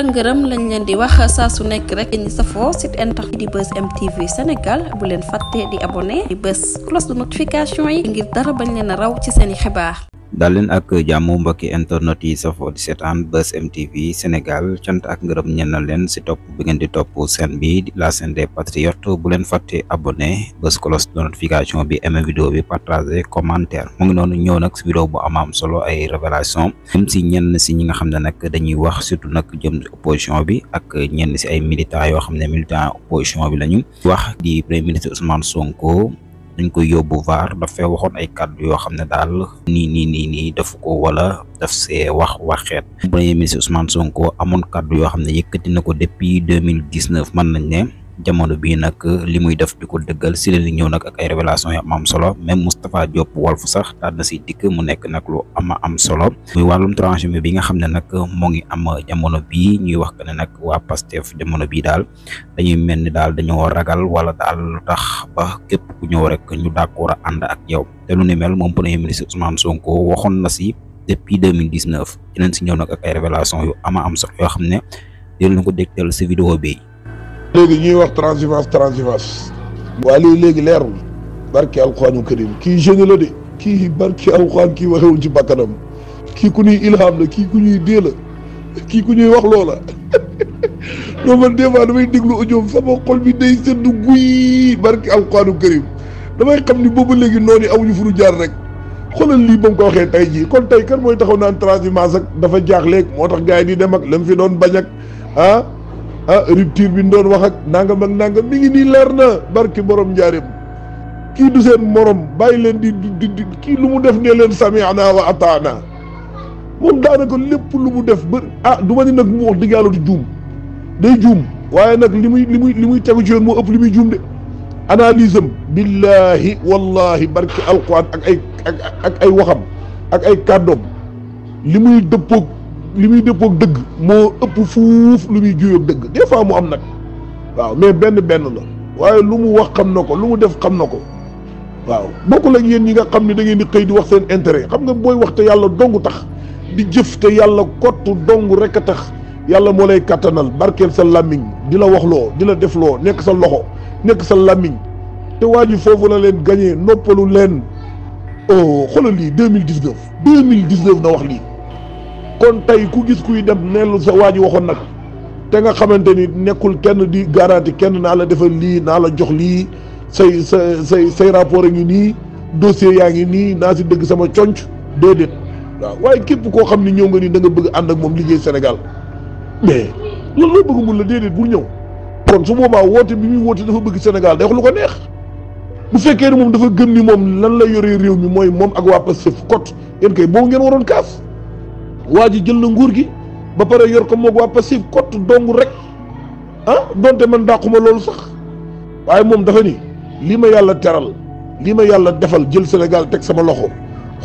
ngërëm lañ leen di wax saa su nekk rek ñi safoo site internet di Buzz M TV Sénégal bu leen fàtte di abonné di bës cloche de notification yi ngir dara bañ leen a raw ci seeni xibaar. daal leen ak jàmm mbokki internet yi safoo di seetaan Buzz M TV Sénégal cant ak ngërëm ñenn leen si topp bi ngeen di topp seen bi la chaîne des patriotes bu leen fàtte abonné bës cloche de notification bi aimé vidéo bi partagé commentaire mu ngi noonu ñëw nag si vidéo bu am solo ay révélation jëm si ñenn si ñi nga xam ne nag dañuy wax surtout nag jëm si opposition bi ak ñenn si ay militants yoo xam ne militant opposition bi lañu wax di premier ministre Ousmane Sonko dañ koy yóbbu VAR dafay waxoon ay kàddu yoo xam ne daal nii daf ko wala daf see waxeet premier ministre Ousmane Sonko amoon kàddu yoo xam ne yëkkati na ko depuis 2019 mën nañ ne jamono bii nag li muy def di ko dëggal si la ñëw nag ak ay révélation yu am solo même Moustapha Diop Walf sax daal na si dikk mu nekk nag lu am solo muy wàllum transhumé bi nga xam ne nag moo ngi am jamono bii ñuy wax que ne nag waa Pastef jamono bii daal dañuy mel ni daal dañoo ragal wala daal lu tax ba képp ku ñëw rek ñu d'accord a ànd ak yow te lu ni mel moom premier ministre Ousmane Sonko waxoon na si depuis 2019 dinañ si ñëw nag ak ay révélation yu am solo yoo xam ne dinañ ko dégtal si vidéo bi. léegi ñuy wax transhumance waa léegi leerul barki alxuraanu karim kii jeune la de kii barki alxuraan kii waxewul ci bakkanam kii ku ñuy ilham la kii ku ñuy dee la kii ku ñuy wax loola non man des fois damay déglu audio sama xol bi day sedd guy barki alxuraanu karim damay xam ni boobu léegi noonu amuñu fu ñu jaar rek xoolal lii ba mu ko waxee tey jii kon tey kan mooy taxaw naan transhumance ak dafa jaaxleeg moo tax gars yi di dem ak lam fi doon bañ ak rupture bi ñu doon wax ak nangam mi ngi nii leer na barki borom njaareem kii du seen morom bàyyi leen di kii lu mu def ne leen sami'na wa ata'na moom daanaka lépp lu mu def ba du ma ni nag mu wax dëgg yàlla du juum day juum waaye nag li muy tegu ci yoon moo ëpp li muy juum de analyse am billahi wallahi barki alquran ak ay waxam ak ay kàddoom li muy dëppoog dëgg moo ëpp fuuf lu muy juyoog dëgg des fois mu am nag waaw mais benn la waaye lu mu wax xam na ko lu mu def xam na ko waaw bokkul ak yéen ñi nga xam ne da ngeen di xëy di wax seen intérêt xam nga booy wax te yàlla dong tax di jëf te yàlla kottu dong rek a tax yàlla moo lay kattanal barkeel sa làmmiñ di la wax loo di la def loo nekk sa loxo nekk sa làmmiñ te waa ji foofu la leen gañee noppalu leen xoolal lii 2019 na wax lii kon tey ku gis kuy dem neelu sa waa ji waxoon nag te nga xamante ni nekkul kenn di garanti kenn naa la defal lii naa la jox lii say rapport a ngi nii dossier yaa ngi nii naa si dëgg sama conc déedéet waaw waaye képp koo xam ne ñëw nga ni da nga bëgg ànd ak moom liggéey Sénégal mais loolu la bëgg mun la déedéet bul ñëw kon su boobaa woote bi muy woote dafa bëgg Sénégal day wax lu ko neex bu fekkee ne moom dafa gëm ni moom lan la yoree réew mi mooy moom ak waa Pastef kot yéen kay boobu ngeen waroon kaas waa ji jël na nguur gi ba pare yor ko moog waa Pastef kott dong rek donte man dàquma loolu sax waaye moom dafa ni lii ma yàlla teral lii ma yàlla defal jël Sénégal teg sama loxo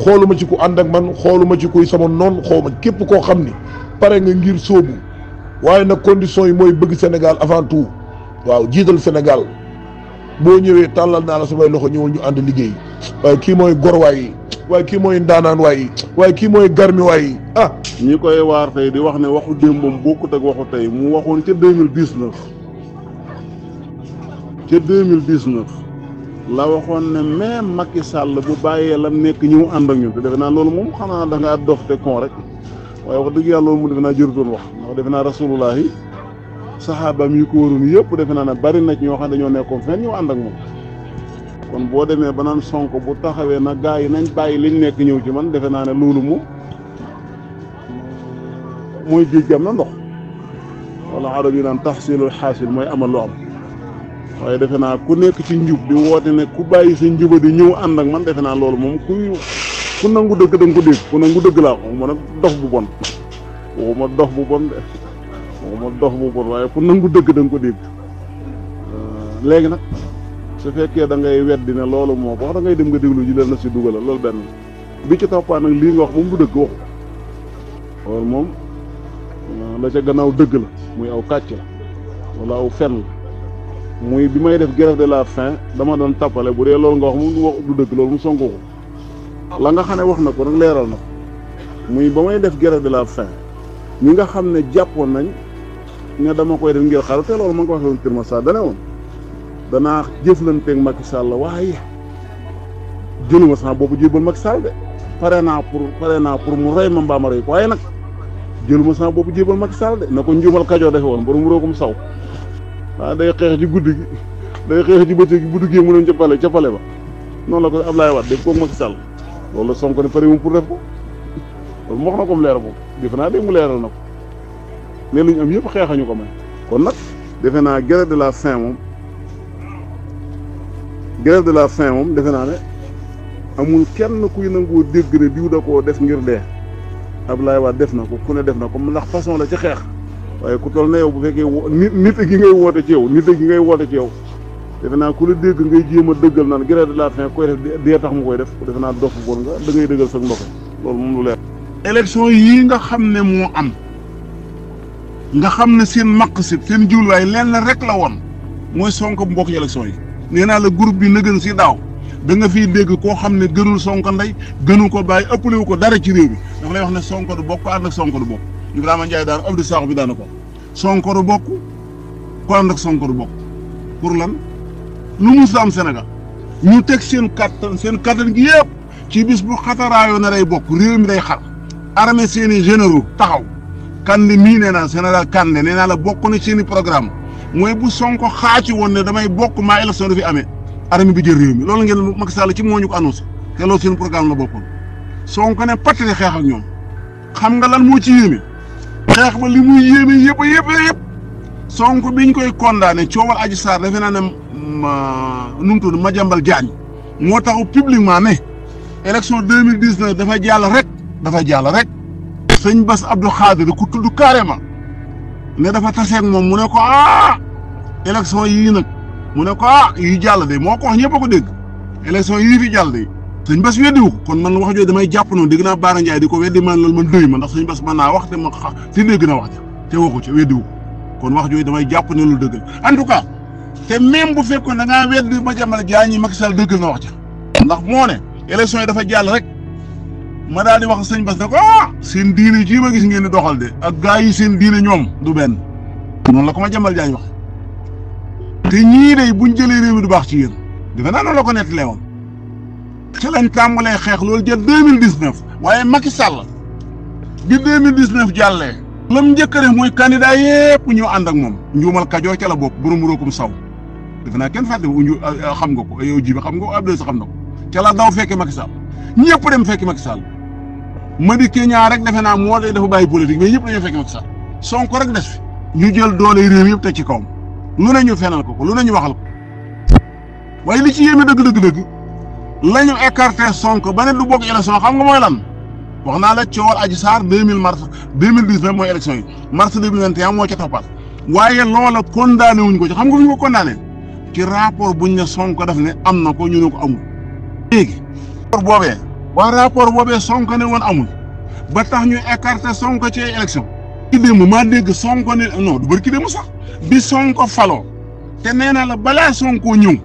xooluma ci ku ànd ak man xooluma ci kuy sama noon xooluma képp koo xam ni pare nga ngir sóobu waaye nag condition yi mooy bëgg Sénégal avant tout waaw jiital Sénégal boo ñëwee tàllal naa la samay loxo ñëwal ñu ànd liggéey waaye kii mooy gorwaay yi waaye kii mooy ndaanaan waay waaye kii mooy garmi waay ñi koy waar tey di wax ne waxu démbam bokkut ak waxu tey mu waxoon ca 2019 la waxoon ne même Macky Sall bu bàyyee lam nekk ñëw ànd ak ñun te defe naa loolu moom xanaa da ngaa dof te kon rek waaye wax dëgg yàlla loolu mu defe naa jërutoon wax ndax defe naa rasulullahi saxaabaam yi ko waroon yëpp defe naa ne bari na ci ñoo xam ne dañoo nekkoon fenn ñëw ànd ak moom kon boo demee ba naan Sonko bu taxawee na gaa yi nañ bàyyi liñ nekk ñëw ci man defe naa ne loolu mooy géej gi am na ndox wala arab yi naan taxsilul xaasil mooy amal lu am waaye defe naa ku nekk ci njub di woote ne ku bàyyi sa njuba di ñëw ànd ak man defe naa loolu moom ku nangu dëgg da nga ko dégg ku nangu dëgg laa ko ma nag dof bu bon waxuma dof bu bon de waxuma dof bu bon waaye ku nangu dëgg da nga ko dégg léegi nag su fekkee da ngay weddi ne loolu moo wax da ngay dem nga déglu ji leen na si dugalal loolu benn bi ci toppaa nag lii nga wax moom du dëgg waxu loolu moom la ca gannaaw dëgg la muy aw kàcc la wala aw fen la muy bi may def grève de la faim dama doon tappale bu dee loolu nga wax moom du wax du dëgg loolu mu Sonko ko la nga xam ne wax na ko nag leeral na ko muy ba may def grève de la faim ñi nga xam ne jàppoon nañ ne dama koy def ngir xaru te loolu ma nga ko waxee woon Kër Massar dane woon danaa jëflanteeg Macky Sall waaye jëluma sama bopp jébal Macky Sall de pare naa pour mu rey ma mbaa ma rey ko waaye nag jëluma sama bopp jébal Macky Sall de na ko njuumal Kajoor defe woon borom rookum saw waaw day xeex ci guddi gi day xeex ci bëccëg gi bu duggee mu leen ca pale ba noonu la ko Ablaye Wade def koog Macky Sall loolu la Sonko ne pare mu pour def ko loolu mu wax na ko mu leeral ko defe naa dégg mu leeral na ko ne lu ñu am yëpp xeexañu ko may kon nag defe naa grève de la faim moom defe naa ne amul kenn kuy nangoo dégg ne diw da koo def ngir dee Ablaye Wade def na ko ku ne def na ko ndax façon la ci xeex waaye ku toll ne yow bu fekkee nit gi ngay woote ci yow defe naa ku la dégg ngay jéem a dëggal naan grève de la faim koy def dee tax mu koy def defe naa dof bon nga da ngay dëggal sa ndox loolu moom lu leer. élection yii nga xam ne moo am nga xam ne seen maqsid seen jubluwaay lenn rek la woon mooy Sonko bu bokk ci élection yi nee naa la groupe bi na gën si daaw da nga fiy dégg koo xam ne gënul Sonko ndey gënu ko bàyyi ëppale wu ko dara ci réew mi dafa lay wax ne Sonko du bokk ànd ak Sonko du bokk Ibrahima Ndiaye daan Abdou Sakho bi daana ko Sonko du bokk ku ànd ak Sonko du bokk pour lan lu mus am Sénégal ñu teg seen kattan gi yëpp ci bis bu xataraayoo na day bokk réew mi day xar armée seeni généraux taxaw Kande mii nee naa général Kande nee naa la bokk na seeni programme mooy bu Sonko xaaci woon ne damay bokk maa élection du fi amee armée bi jël réew mi loolu ngeen Macky Sall ci moo ñu ko annoncé te loolu seen programme la bokkoon Sonko ne patt xeex ak ñoom xam nga lan moo ci yéeme xeex ba li muy yéeme yëpp Sonko biñ koy condamné coowal Adji Sarr defe naa ne nu mu tudd Madiambal Diagne moo taxu publiquement ne élection 2019 dafa jàll rek sëñ Bass Abdou Khadir ku tudd carrément ne dafa taseeg moom mu ne ko élection yii nag mu ne ko yi jàll de moo ko wax ñëpp a ko dégg élection yii fi jàll de sëñ Bass weddiwu ko kon man wax jooju damay jàpp noonu dégg naa Baara Ndiaye di ko weddi man loolu man doy ma ndax sëñ Bass mën naa wax te ma si dégg na wax ja te waxu ci weddiwu ko kon wax jooju damay jàpp ne lu dëggal en tout cas te même bu fekkoon da ngaa weddi Madiambal Diagne Macky Sall dëggal na wax ja ndax moo ne élection yi dafa jàll rek ma daal di wax sëñ Bass ne ko seen diine jii ma gis ngeen di doxal de ak gaa yi seen diine ñoom du benn noonu la ko Madiambal Diagne wax te ñii de buñ jëlee réew mi du baax ci yéen defe naa noonu la ko nettalee woon ci lañ tàmbalee xeex loolu jël 2019 waaye Macky Sall bi 2019 jàllee lam njëkk a def mooy candidat yépp ñëw ànd ak moom njuumal Kajoor ca la bopp borom rookum saw defe naa kenn fàtte xam nga ko yow ji bi xam nga ko Abdou sa xam na ko ca la daw fekke Macky Sall ñëpp dem fekki Macky Sall Madické Niang rek defe naa moo dafa bàyyi politique mais ñëpp dañoo fekki Macky Sall Sonko rek des fi ñu jël doole réew yëpp teg ci kawam lu ne ñu fenal ko lu ne ñu waxal ko waaye li ci yéeme dëgg la ñu écarté Sonko ba ne du bokk élection xam nga mooy lan wax naa la coowal Adji Sarr 2019 mooy élection yi mars 2021 moo ca toppaat waaye loola condamné wuñ ko ci xam nga fu ñu ko condamné ci rapport buñ ne Sonko daf ne am na ko ñu ne ko amul léegi rapport boobee Sonko ne woon amul ba tax ñu écarté Sonko ci élection ki démb maa dégg Sonko ne non du bëri ki démb sax bi Sonko faloo te nee na la balaa Sonko ñëw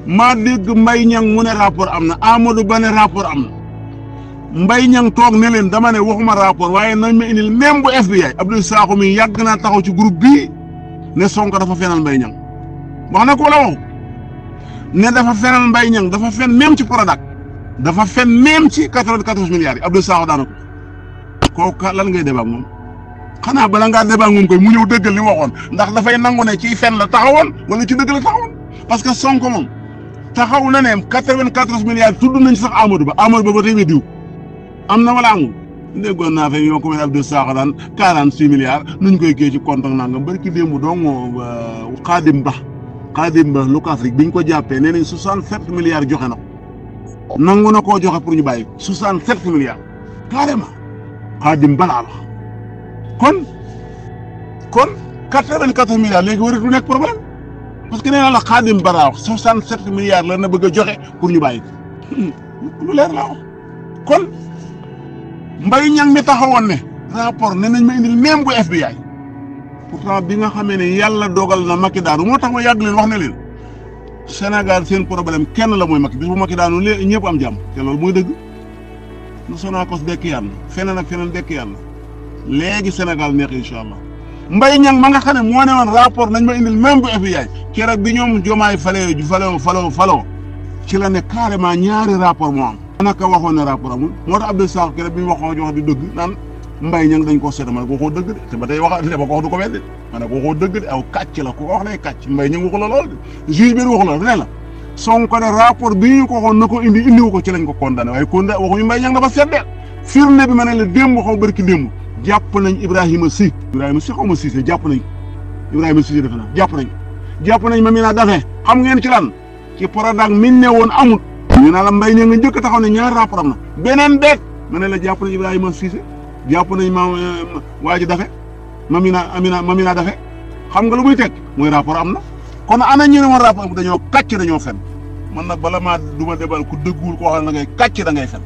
maa dégg Mbaye Niang mu ne rapport am na Amadou Ba ne rapport am na Mbaye Niang toog ne leen dama ne waxuma rapport waaye nañ ma indil même bu FBI Abdou Sakho mi yàgg naa taxaw ci groupe bii ne Sonko dafa fenal Mbaye Niang wax na ko wala waxu ne dafa fenal Mbaye Niang dafa fen même ci Prodac dafa fen même ci 94 milliards yi Abdou Sakho daana ko kooku lan ngay débat moom xanaa bala ngaa débat moom koy mu ñëw dëggal li mu waxoon ndax dafay nangu ne ci fen la taxawoon wala ci dëgg la taxawoon parce que Sonko moom taxaw na ne 94 milliards tudd nañ sax Amadou Ba ba tey diw am na wala amul déggoon naa fa yoo ko mel Abdou Sakho daan 46 milliards nuñ koy kii ci compte ak nangam bari ki démb dong Khadim Ba Luc Afrique biñ ko jàppee nee nañ 67 milliards joxe na ko nangu na koo joxe pour ñu bàyyi ko 67 milliards carrément Khadim Ba laa wax kon 94 milliards léegi waratu nekk problème parce que nee naa la Khadim Ba laa wax 67 milliards la na bëgg a joxe pour ñu bàyyi ko lu leer laa wax kon Mbaye Niang mi taxawoon ne rapport ne nañ ma indil même bu FBI pourtant bi nga xamee ne yàlla dogal na Macky daanu moo tax ma yàgg leen wax ne leen Sénégal seen problème kenn la mooy Macky bis bu Macky daanu ñëpp am jàmm te loolu mooy dëgg nu Sonacos dekk yàlla feneen ak feneen dekk yàlla léegi Sénégal neex incha allah Mbaye Niang ma nga xam ne moo ne woon rapport nañ ma indil même bu FBI keroog bi ñoom Diomaye faloo ci la ne carrément ñaari rapport moo am. naka waxoon ne rapport amul moo tax Abdou Sakho keroog bi ñu wax di dëgg naan Mbaye Niang dañ ko seeta ma ne ko waxoo dëgg de te ba tey waxaat ba ko wax du ko wedde ma ne ko waxoo dëgg de aw kàcc la ku ko wax lay kàcc Mbaye Niang waxu la lool de juge bi waxu la ne la Sonko ne rapport bii ñu ko waxoon na ko indiwu ko ci lañ ko condamné waaye condamné waxuñu Mbaye Niang dafa seddeel firnde bi ma ne la démb xaw barki démb jàpp nañ Ibrahima Sy xaw ma Cissé jàpp nañ Ibrahima Cissé defe naa jàpp nañ Mamina Daffé xam ngeen ci lan ci Prodac min ne woon amul ñu naa la Mbaye Niang nga njëkk taxaw ne ñaari rapport am na beneen beet ma ne la jàpp nañ Ibrahima Cissé jàpp nañ waa ji Daffé Mamina Daffé xam nga lu muy teg mooy rapport am na kon ana ñu ne woon rapport am dañoo kàcc dañoo fen man nag bala maa duma debal ku dëgguwul koo xam ne da ngay kàcc da ngay fen